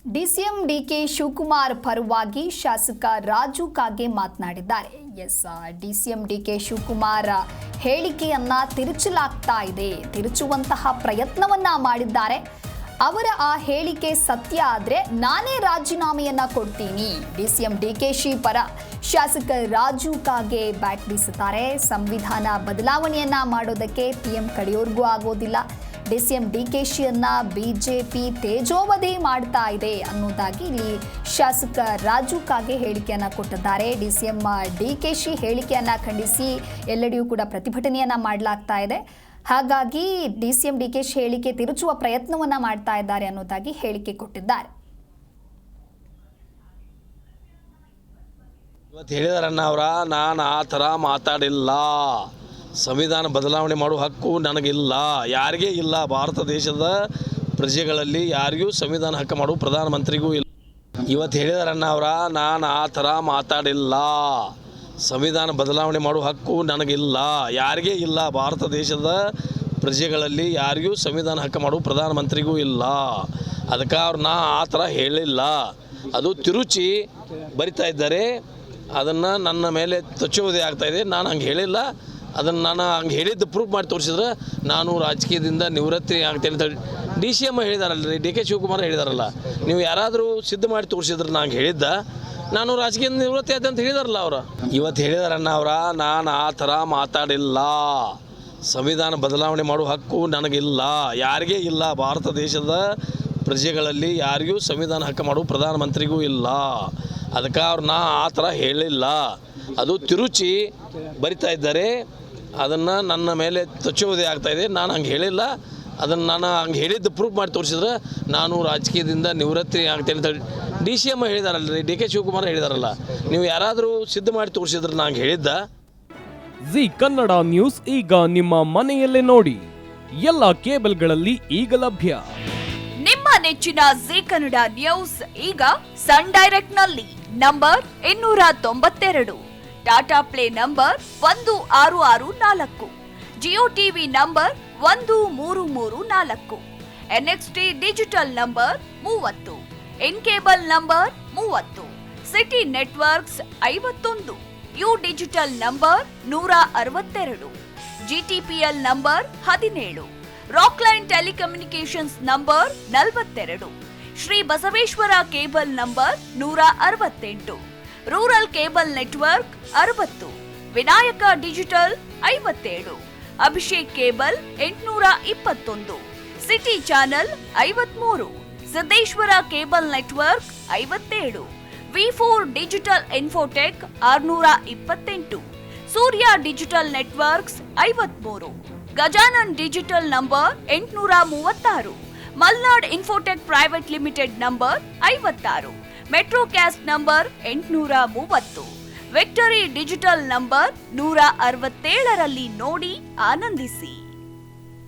DCM DK Shivakumar ಪರವಾಗಿ ಶಾಸಕ ರಾಜು ಕಾಗೆ ಮಾತನಾಡಿದ್ದಾರೆ. ಡಿಸಿಎಂ ಡಿಕೆ ಶಿವಕುಮಾರ್ ಹೇಳಿಕೆಯನ್ನ ತಿರುಚಲಾಗ್ತಾ ಇದೆ, ತಿರುಚುವಂತಹ ಪ್ರಯತ್ನವನ್ನ ಮಾಡಿದ್ದಾರೆ. ಅವರ ಆ ಹೇಳಿಕೆ ಸತ್ಯ ಆದ್ರೆ ನಾನೇ ರಾಜೀನಾಮೆಯನ್ನ ಕೊಡ್ತೀನಿ. ಡಿಸಿಎಂ ಡಿಕೆಶಿ ಪರ ಶಾಸಕ ರಾಜು ಕಾಗೆ ಬ್ಯಾಟ್ ಬೀಸುತ್ತಾರೆ. ಸಂವಿಧಾನ ಬದಲಾವಣೆಯನ್ನ ಮಾಡೋದಕ್ಕೆ ಪಿಎಂ ಕಡೆಯವರೆಗೂ ಆಗೋದಿಲ್ಲ. ಡಿಸಿಎಂ ಡಿಕೆಶಿಯನ್ನ ಬಿಜೆಪಿ ತೇಜೋವಧಿ ಮಾಡ್ತಾ ಇದೆ ಅನ್ನೋದಾಗಿ ಇಲ್ಲಿ ಶಾಸಕ ರಾಜು ಕಾಗೆ ಹೇಳಿಕೆಯನ್ನ ಕೊಟ್ಟಿದ್ದಾರೆ. ಡಿಸಿಎಂ ಡಿಕೆಶಿ ಹೇಳಿಕೆಯನ್ನ ಖಂಡಿಸಿ ಎಲ್ಲೆಡೆಯೂ ಕೂಡ ಪ್ರತಿಭಟನೆಯನ್ನ ಮಾಡಲಾಗ್ತಾ ಇದೆ. ಹಾಗಾಗಿ ಡಿಸಿಎಂ ಡಿಕೆಶಿ ಹೇಳಿಕೆ ತಿರುಚುವ ಪ್ರಯತ್ನವನ್ನ ಮಾಡ್ತಾ ಇದ್ದಾರೆ ಅನ್ನೋದಾಗಿ ಹೇಳಿಕೆ ಕೊಟ್ಟಿದ್ದಾರೆ. ಇವತ್ತು ಹೇಳಿದಾರಣ್ಣ ಅವರ, ನಾನು ಆ ಥರ ಮಾತಾಡಿಲ್ಲ. ಸಂವಿಧಾನ ಬದಲಾವಣೆ ಮಾಡುವ ಹಕ್ಕು ನನಗಿಲ್ಲ, ಯಾರಿಗೇ ಇಲ್ಲ. ಭಾರತ ದೇಶದ ಪ್ರಜೆಗಳಲ್ಲಿ ಯಾರಿಗೂ ಸಂವಿಧಾನ ಹಕ್ಕು ಮಾಡುವ ಪ್ರಧಾನಮಂತ್ರಿಗೂ ಇಲ್ಲ. ಇವತ್ತು ಹೇಳಿದಾರಣ್ಣ ಅವರ, ನಾನು ಆ ಥರ ಮಾತಾಡಿಲ್ಲ. ಸಂವಿಧಾನ ಬದಲಾವಣೆ ಮಾಡುವ ಹಕ್ಕು ನನಗಿಲ್ಲ, ಯಾರಿಗೇ ಇಲ್ಲ. ಭಾರತ ದೇಶದ ಪ್ರಜೆಗಳಲ್ಲಿ ಯಾರಿಗೂ ಸಂವಿಧಾನ ಹಕ್ಕು ಮಾಡುವ ಪ್ರಧಾನಮಂತ್ರಿಗೂ ಇಲ್ಲ. ಅದಕ್ಕೆ ನಾ ಆ ಥರ ಹೇಳಿಲ್ಲ. ಅದು ತಿರುಚಿ ಬರಿತಾ ಇದ್ದಾರೆ. ಅದನ್ನು ನನ್ನ ಮೇಲೆ ತಚ್ಚುವುದೇ ಆಗ್ತಾಯಿದೆ. ನಾನು ಹಂಗೆ ಹೇಳಿಲ್ಲ. ಅದನ್ನು ನಾನು ಹಂಗೆ ಹೇಳಿದ್ದು ಪ್ರೂಫ್ ಮಾಡಿ ತೋರಿಸಿದ್ರೆ ನಾನು ರಾಜಕೀಯದಿಂದ ನಿವೃತ್ತಿ ಆಗ್ತೇನೆ ಅಂತ DCM ಹೇಳಿದಾರಲ್ಲ ರೀ, DK ಶಿವಕುಮಾರ್ ಹೇಳಿದಾರಲ್ಲ. ನೀವು ಯಾರಾದರೂ ಸಿದ್ಧ ಮಾಡಿ ತೋರಿಸಿದ್ರೆ ನಾನು ಹೇಳಿದ್ದ ನಾನು ರಾಜಕೀಯದಿಂದ ನಿವೃತ್ತಿ ಆದ ಅಂತ ಹೇಳಿದಾರಲ್ಲ ಅವರು. ಇವತ್ತು ಹೇಳಿದಾರಣ್ಣ ಅವರ, ನಾನು ಆ ಥರ ಮಾತಾಡಿಲ್ಲ. ಸಂವಿಧಾನ ಬದಲಾವಣೆ ಮಾಡುವ ಹಕ್ಕು ನನಗಿಲ್ಲ, ಯಾರಿಗೇ ಇಲ್ಲ. ಭಾರತ ದೇಶದ ಪ್ರಜೆಗಳಲ್ಲಿ ಯಾರಿಗೂ ಸಂವಿಧಾನ ಹಕ್ಕು ಮಾಡುವ ಪ್ರಧಾನಮಂತ್ರಿಗೂ ಇಲ್ಲ. ಅದಕ್ಕೆ ನಾ ಆ ಥರ ಹೇಳಿಲ್ಲ. ಅದು ತಿರುಚಿ ಬರಿತಾ ಇದ್ದಾರೆ. ಅದನ್ನು ನನ್ನ ಮೇಲೆ ತಚ್ಚುವುದೇ ಆಗ್ತಾಯಿದೆ. ನಾನು ಹಂಗೆ ಹೇಳಿಲ್ಲ. ಅದನ್ನು ನಾನು ಹಂಗೆ ಹೇಳಿದ್ದು ಪ್ರೂಫ್ ಮಾಡಿ ತೋರಿಸಿದ್ರೆ ನಾನು ರಾಜಕೀಯದಿಂದ ನಿವೃತ್ತಿ ಆಗ್ತೇನೆ ಅಂತ DCM ಹೇಳಿದಾರಲ್ಲ ರೀ, DK ಶಿವಕುಮಾರ್ ಹೇಳಿದಾರಲ್ಲ. ನೀವು ಯಾರಾದರೂ ಸಿದ್ಧ ಮಾಡಿ ತೋರಿಸಿದ್ರೆ ನಾನು ಹೇಳಿದ್ದ. ಜಿ ಕನ್ನಡ ನ್ಯೂಸ್ ಈಗ ನಿಮ್ಮ ಮನೆಯಲ್ಲೇ ನೋಡಿ. ಎಲ್ಲ ಕೇಬಲ್ಗಳಲ್ಲಿ ಈಗ ಲಭ್ಯ. ನಿಮ್ಮ ನೆಚ್ಚಿನ ಜಿ ಕನ್ನಡ ನ್ಯೂಸ್ ಈಗ ಸನ್ ಡೈರೆಕ್ಟ್ ನಲ್ಲಿ number 292, Tata play number 1664, Jio TV number 1334, NXT digital number 30, in cable number 30, city networks 51, U digital number 162, GTPL number 17, Rockline telecommunications number 42, Shri Basaveshwara cable number 168, rural cable network 60, Vinayaka digital 57, Abhishek cable 821, city channel 53, Siddeshwara cable network 57, V4 digital Infotech 628, Surya digital networks 53, Gajanan digital number 836, Malnad Infotech private limited number 56, Metrocast number 830, Victory digital number 167ರಲ್ಲಿ ನೋಡಿ ಆನಂದಿಸಿ.